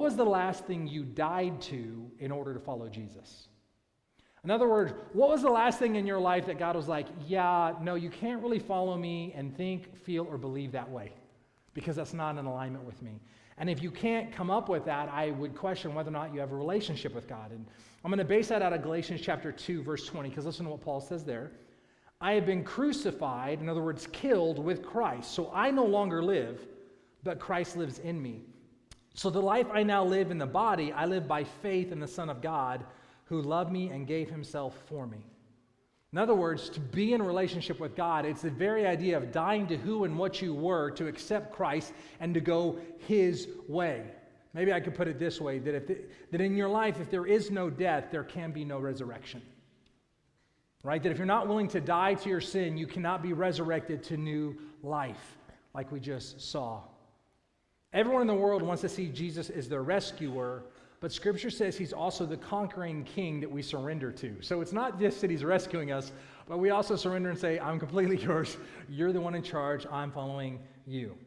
was the last thing you died to in order to follow Jesus? In other words, what was the last thing in your life that God was like, yeah, no, you can't really follow me and think, feel, or believe that way because that's not in alignment with me. And if you can't come up with that, I would question whether or not you have a relationship with God. And I'm going to base that out of Galatians chapter 2, verse 20, because listen to what Paul says there. I have been crucified, in other words, killed with Christ. So I no longer live, but Christ lives in me. So the life I now live in the body, I live by faith in the Son of God who loved me and gave himself for me. In other words, to be in a relationship with God, it's the very idea of dying to who and what you were to accept Christ and to go his way. Maybe I could put it this way, that in your life, if there is no death, there can be no resurrection. Right? That if you're not willing to die to your sin, you cannot be resurrected to new life, like we just saw. Everyone in the world wants to see Jesus as their rescuer, but Scripture says he's also the conquering king that we surrender to. So it's not just that he's rescuing us, but we also surrender and say, I'm completely yours. You're the one in charge. I'm following you.